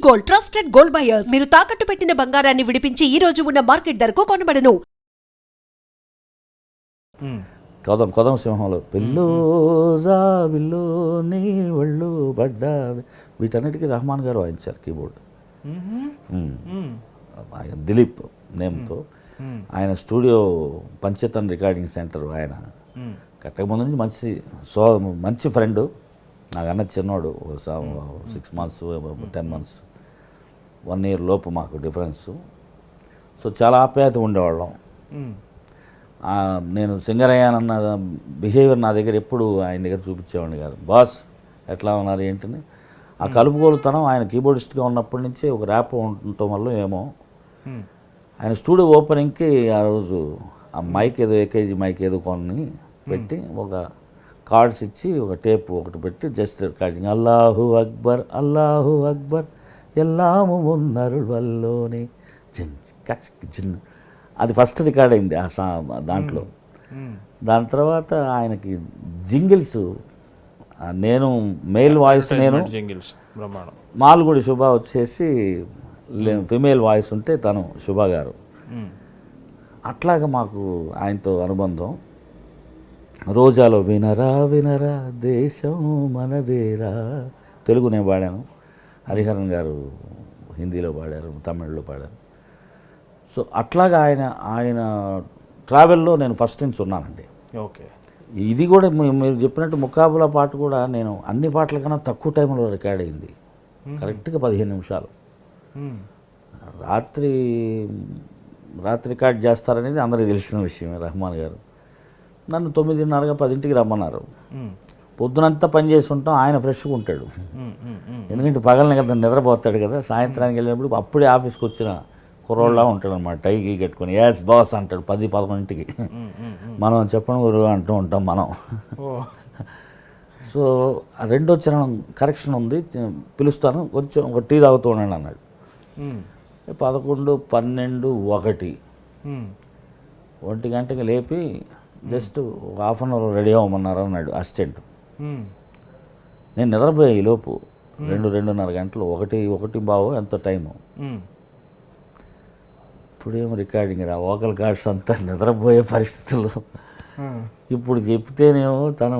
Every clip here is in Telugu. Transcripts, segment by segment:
Gold, trusted gold buyers. మీరు తాకట్టు పెట్టిన బంగారాన్ని విడిపించి ఈ రోజు ఉన్న మార్కెట్ ధరకు కొనబడను. కొదం సింహంలో పిల్లు జాబిల్లు నీ ఒళ్ళు పడ్డా, వీటన్నిటికీ రెహమాన్ గారు వాయించారు కీబోర్డ్. ఆయన దిలీప్ నేమ్తో ఆయన స్టూడియో పంచతన్ రికార్డింగ్ సెంటర్. ఆయన కట్టక ముందు నుంచి మంచి ఫ్రెండ్, నాకన్నా చిన్నోడు. 6 months 10 months 1 year లోపు మాకు డిఫరెన్సు. సో చాలా ఆప్యాయత ఉండేవాళ్ళం. నేను సింగర్ అయ్యానన్న బిహేవియర్ నా దగ్గర ఎప్పుడు ఆయన దగ్గర చూపించేవాడిని కాదు. బాస్ ఎట్లా ఉన్నారు ఏంటని ఆ కలుపుకోలుతనం ఆయన కీబోర్డిస్ట్గా ఉన్నప్పటి నుంచి ఒక ర్యాప్ ఉండటం వల్ల ఏమో ఆయన స్టూడియో ఓపెనింగ్కి ఆ రోజు ఆ మైక్ ఏదో ఏకేజీ మైక్ ఏదో కొని పెట్టి ఒక కార్డ్స్ ఇచ్చి ఒక టేప్ ఒకటి పెట్టి జస్ట్ రికార్డింగ్ అల్లాహు అక్బర్ అల్లాహు అక్బర్ ఎల్లాము మున్నరు వల్లోని జిన్ కచ్ జిన్, అది ఫస్ట్ రికార్డ్ అయింది దాంట్లో. దాని తర్వాత ఆయనకి జింగిల్స్, నేను మెయిల్ వాయిస్, నేను మాల్గుడి శుభ వచ్చేసి ఫిమేల్ వాయిస్ ఉంటే తను శుభ గారు. అట్లాగా మాకు ఆయనతో అనుబంధం. రోజాలో వినరా వినరా దేశం మనదేరా తెలుగు నేను పాడాను, హరిహరన్ గారు హిందీలో పాడారు, తమిళ్లో పాడారు. సో అట్లాగా ఆయన ట్రావెల్లో నేను ఫస్ట్ నుంచి ఉన్నానండి. ఓకే. ఇది కూడా మీరు చెప్పినట్టు ముకాబులా పాట కూడా నేను అన్ని పాటల కన్నా తక్కువ టైంలో రికార్డ్ అయింది. కరెక్ట్గా 15 నిమిషాలు. రాత్రి రికార్డ్ చేస్తారనేది అందరికీ తెలిసిన విషయమే. రెహమాన్ గారు నన్ను 9:30 10ంటికి రమ్మన్నారు. పొద్దునంతా పని చేసి ఉంటాం, ఆయన ఫ్రెష్గా ఉంటాడు. ఎందుకంటే పగలని కదా నిద్రపోతాడు కదా. సాయంత్రానికి వెళ్ళినప్పుడు అప్పుడే ఆఫీస్కి వచ్చిన కుర్రోళ్ళ ఉంటాడు అనమాట, టై గీ కట్టుకొని యాస్ బాస్ అంటాడు 10-11ంటికి. మనం చెప్పడం గురువు అంటూ ఉంటాం మనం. సో రెండో చరణం కరెక్షన్ ఉంది, పిలుస్తాను కొంచెం ఒక టీ తాగుతూ ఉండండి అన్నాడు. 11, 12, 1 గంటకి లేపి జస్ట్ ½ అన్ అవర్ రెడీ అవ్వమన్నారు అన్నాడు అసిస్టెంట్. నేను నిద్రపోయా ఈ లోపు 2-2:30 గంటలు, 1 ఎంతో టైము. ఇప్పుడేమో రికార్డింగ్ రా, వోకల్ కార్డ్స్ అంతా నిద్రపోయే పరిస్థితులు. ఇప్పుడు చెప్తేనేమో తను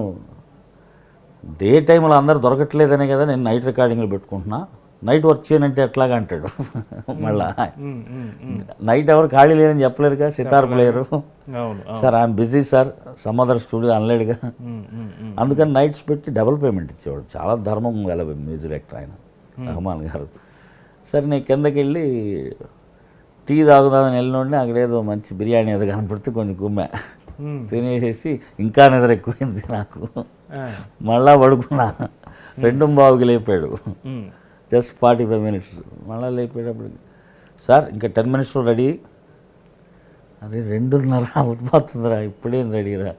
డే టైంలో అందరు దొరకట్లేదనే కదా నేను నైట్ రికార్డింగ్లు పెట్టుకుంటున్నా, నైట్ వర్క్ చేయనంటే ఎట్లాగా అంటాడు. మళ్ళా నైట్ ఎవరు ఖాళీ లేదని చెప్పలేరుగా, sitar player. Sir I'm busy sir, some other studio అనలేడుగా. అందుకని నైట్స్ పెట్టి డబుల్ పేమెంట్ ఇచ్చేవాడు. చాలా ధర్మం గల మ్యూజిక్ డైరెక్టర్ ఆయన రెహమాన్ గారు. సరే నేను కిందకి వెళ్ళి టీ తాగుదామని వెళ్ళినోడిని అక్కడేదో మంచి బిర్యానీ ఏదో కనపడితే కొంచెం కుమ్మా తినేసేసి ఇంకా నిద్ర ఎక్కువైంది నాకు. మళ్ళా పడుకున్నా. 2:15కి లేపాడు. Just 45 minutes. మళ్ళీ లేపేటప్పుడు సార్ ఇంకా 10 minutesలో రెడీ. అదే 2:30 అవుతుందిరా, ఇప్పుడేం రెడీరా,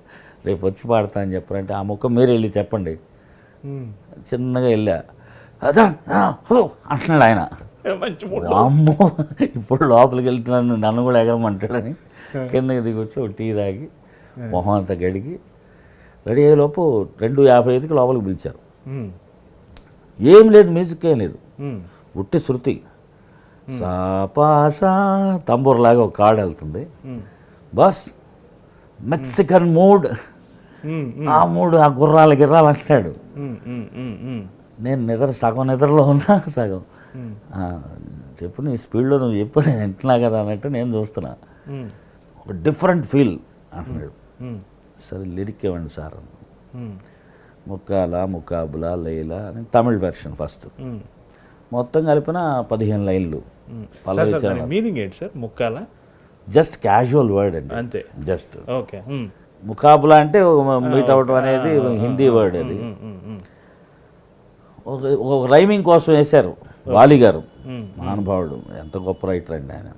రేపు వచ్చి పాడతా అని చెప్పారంటే ఆ ముక్క మీరు వెళ్ళి చెప్పండి. చిన్నగా వెళ్ళా, అదా అంటున్నాడు ఆయన. అమ్మో ఇప్పుడు లోపలికి వెళ్తున్నాను, నన్ను కూడా ఎగరమంటాడని కిందకి దిగొచ్చి ఒక టీ తాగి మొహం అంతా గడిగి రెడీ అయ్యేలోపు 2:55కి లోపలికి పిలిచారు. ఏం లేదు, మ్యూజిక్ ఏం లేదు, ఉట్టి శృతి, సాపాసా తంబూర్లాగా ఒక కార్డ్ వెళ్తుంది. బస్ మెక్సికన్ మూడ్, ఆ మూడు, ఆ గుర్రాలు అంటాడు. నేను సగం నిద్రలో ఉన్నా, సగం చెప్పు నీ స్పీడ్లో నువ్వు చెప్పు, నేను వింటున్నా కదా అన్నట్టు నేను చూస్తున్నా. ఒక డిఫరెంట్ ఫీల్ అంటున్నాడు. సరే లిరిక్ ఇవ్వండి సార్. ముకాబులా లైలా అని తమిళ్ వెర్షన్ ఫస్ట్, మొత్తం కలిపిన 15 లైన్లు. మీనింగ్ ఏంటి సార్ ముక్కాల? జస్ట్ క్యాజువల్ వర్డ్ అండి, అంతే. Just okay. ముకాబులా అంటే మీట్ అవడం అనేది హిందీ వర్డ్. అది ఒక రైమింగ్ కోసం వేశారు వాలి గారు, మహానుభావుడు. ఎంత గొప్ప రైటర్ అండి ఆయన,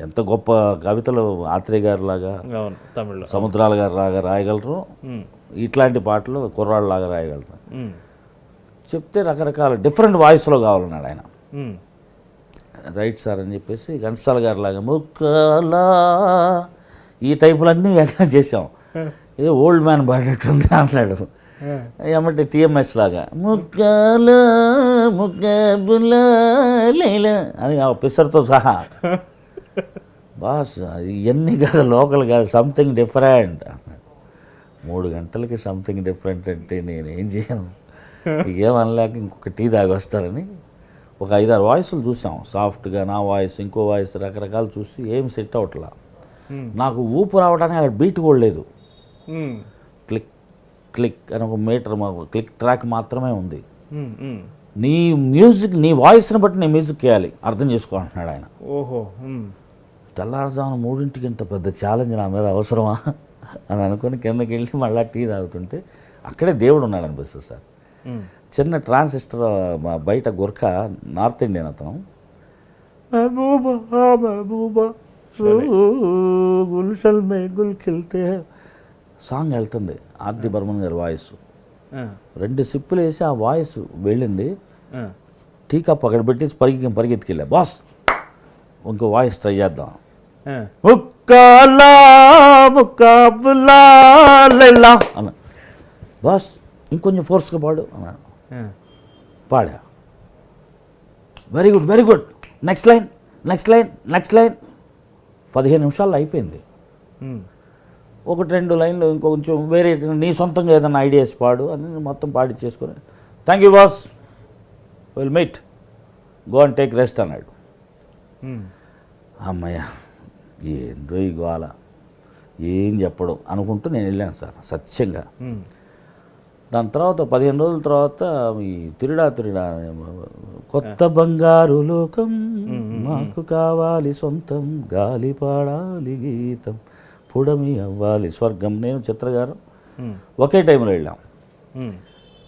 ఎంత గొప్ప కవితలు ఆత్రేయ గారు లాగా, సముద్రాల గారు లాగా రాయగలరు. ఇట్లాంటి పాటలు కుర్రాళ్ళలాగా రాయగలరు. చెప్తే రకరకాల డిఫరెంట్ వాయిస్లో కావాలన్నాడు ఆయన. రైట్ సార్ అని చెప్పేసి ఘంటసాల గారి లాగా ముక్కలా ఈ టైపులన్నీ చేసాం. ఏదో ఓల్డ్ మ్యాన్ పాడేట్టుంది అన్నాడు. ఏమంటే టీఎంఎస్ లాగా ముక్కల ముక్కబుల లేలా అని ఆ పిసర్తో సహా. బాస్ ఇవన్నీ కాదు, లోకల్ కాదు, సంథింగ్ డిఫరెంట్ అన్నాడు. 3 గంటలకి సంథింగ్ డిఫరెంట్ అంటే నేనేం చేయను, ఏమనలేక ఇంకొక టీ తాగి వస్తారని ఒక 5-6 వాయిస్లు చూసాం. సాఫ్ట్గా నా వాయిస్, ఇంకో వాయిస్, రకరకాలు చూసి ఏం సెట్ అవట్లా. నాకు ఊపు రావడానికి అక్కడ బీట్ కూడా లేదు. క్లిక్ క్లిక్ అని ఒక మీటర్ క్లిక్ ట్రాక్ మాత్రమే ఉంది. నీ మ్యూజిక్, నీ వాయిస్ని బట్టి నీ మ్యూజిక్ వేయాలి, అర్థం చేసుకో అంటున్నాడు ఆయన. ఓహో. తెల్లారుజామున 3ంటికి ఇంత పెద్ద ఛాలెంజ్ నా మీద అవసరమా అని అనుకుని కిందకి వెళ్ళి మళ్ళీ టీ తాగుతుంటే అక్కడే దేవుడు ఉన్నాడు అనిపిస్తుంది సార్. చిన్న ట్రాన్సిస్టర్ బయట గుర్ఖ, నార్త్ ఇండియన్ అతను, గుల్షల్ మే గుల్ ఖిల్తే సాంగ్ వెళ్తుంది. ఆర్డి బర్మన్ గారి వాయిస్ 2 సిప్పులు వేసి ఆ వాయిస్ వెళ్ళింది. టీ కప్ అక్కడ పెట్టేసి పరిగెత్తుకెళ్ళా, బాస్ ఇంకో వాయిస్ ట్రై చేద్దాం. ముక్కాలా ముక్కాబులా అన్న, బాస్ ఇంకొంచెం ఫోర్స్గా పాడు అన్నాడు. పాడా, very good very good, next line next line next line. 15 నిమిషాల్లో అయిపోయింది. 1-2 లైన్లు ఇంకొంచెం వేరే నీ సొంతంగా ఏదైనా ఐడియాస్ పాడు అని మొత్తం పాడిచ్చేసుకొని, thank you boss, will meet, go and take rest అన్నాడు. అమ్మయ్య ఏందో ఈ గోల, ఏం చెప్పడం అనుకుంటూ నేను వెళ్ళాను సార్ సత్యంగా. దాని తర్వాత 15 రోజుల తర్వాత ఈ తిరుడా కొత్త బంగారు లోకం మాకు కావాలి సొంతం, గాలి పాడాలి గీతం, పుడమి అవ్వాలి స్వర్గం. నేను చిత్రగారు ఒకే టైంలో వెళ్ళాం.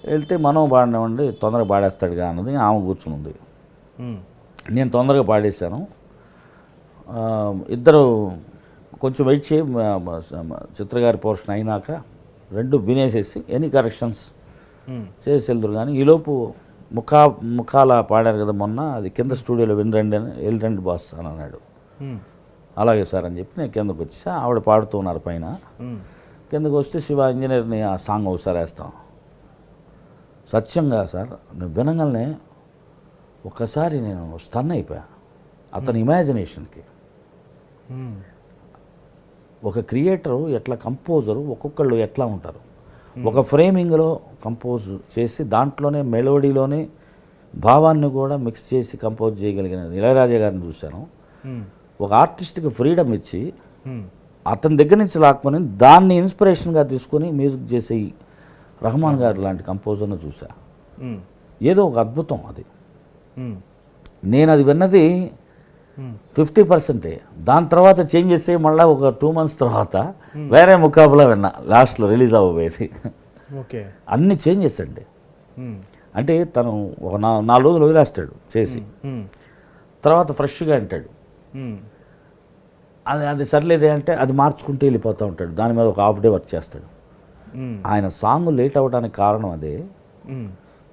వెళ్తే మనం పాడినామండి, తొందరగా పాడేస్తాడుగా అన్నది ఆమె కూర్చుని ఉంది. నేను తొందరగా పాడేశాను. ఇద్దరు కొంచెం వెయిట్ చేయి, చిత్రగారి పోర్షన్ అయినాక 2 వినేసేసి ఎనీ కరెక్షన్స్ చేసి వెళ్తారు. కానీ ఈలోపు ముఖాల పాడారు కదా మొన్న, అది కింద స్టూడియోలో వెళ్ళండి బాస్ అని అన్నాడు. అలాగే సార్ అని చెప్పి నేను కిందకు వచ్చా. ఆవిడ పాడుతూ ఉన్నారు పైన. కిందకు వస్తే శివ ఇంజనీర్ని ఆ సాంగ్ ఒకసారి వేస్తాం. సత్యంగా సార్ నేను వినగానే ఒక్కసారి నేను స్టన్ అయిపోయా అతని ఇమాజినేషన్కి. ఒక క్రియేటరు ఎట్లా, కంపోజరు ఒక్కొక్కళ్ళు ఎట్లా ఉంటారు, ఒక ఫ్రేమింగ్లో కంపోజ్ చేసి దాంట్లోనే మెలోడీలోనే భావాన్ని కూడా మిక్స్ చేసి కంపోజ్ చేయగలిగిన ఇళయరాజా గారిని చూశాను. ఒక ఆర్టిస్ట్కి ఫ్రీడమ్ ఇచ్చి అతని దగ్గర నుంచి లాక్కొని దాన్ని ఇన్స్పిరేషన్గా తీసుకొని మ్యూజిక్ చేసే రహమాన్ గారు లాంటి కంపోజర్ను చూసా. ఏదో ఒక అద్భుతం అది. నేను అది విన్నది 50%. దాని తర్వాత చేంజ్ చేస్తే మళ్ళీ ఒక 2 months తర్వాత వేరే ముకాబులా విన్నా, లాస్ట్లో రిలీజ్ అవ్వబోయేది. ఓకే, అన్ని చేంజెస్ అండి. అంటే తను ఒక 4 రోజులు వదిలేస్తాడు చేసి, తర్వాత ఫ్రెష్గా అంటాడు. అది సర్లేదే అంటే అది మార్చుకుంటూ వెళ్ళిపోతూ ఉంటాడు. దాని మీద ఒక హాఫ్ డే వర్క్ చేస్తాడు. ఆయన సాంగ్ లేట్ అవ్వడానికి కారణం అదే.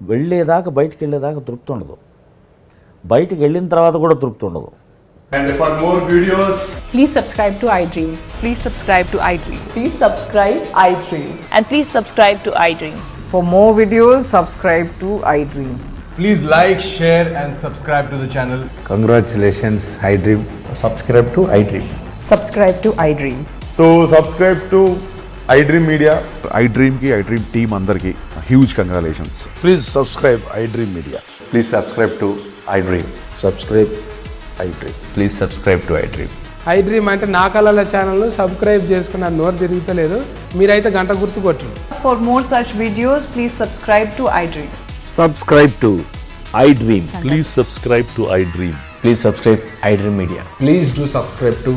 వెళ్ళేదాకా, బయటికి వెళ్ళేదాకా తృప్తి ఉండదు, బయటికి వెళ్ళిన తర్వాత కూడా తృప్తి ఉండదు. And for more videos, Please subscribe to iDream. Please subscribe to iDream. Please subscribe iDream. And please subscribe to iDream. For more videos, subscribe to iDream. please like, share and subscribe to the channel. Congratulations, iDream. subscribe to iDream. Subscribe to iDream. So subscribe to iDream Media. iDream ki iDream team andarki huge congratulations. Please subscribe iDream Media. Please subscribe to iDream. Subscribe iDream. Please subscribe to iDream. iDream అంటే నా కళల ఛానల్ సబ్స్క్రైబ్ చేసుకున్న నోరు తిరుగుతలేదు, మీరైతే గంట గుర్తు కొట్టండి. For more such videos, please subscribe to iDream. Subscribe to iDream. Please subscribe to iDream. Please subscribe iDream Media. Please do subscribe to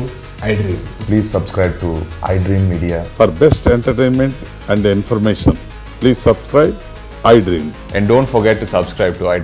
iDream. Please subscribe to iDream Media. For best entertainment and information, please subscribe iDream. And don't forget to subscribe to iDream.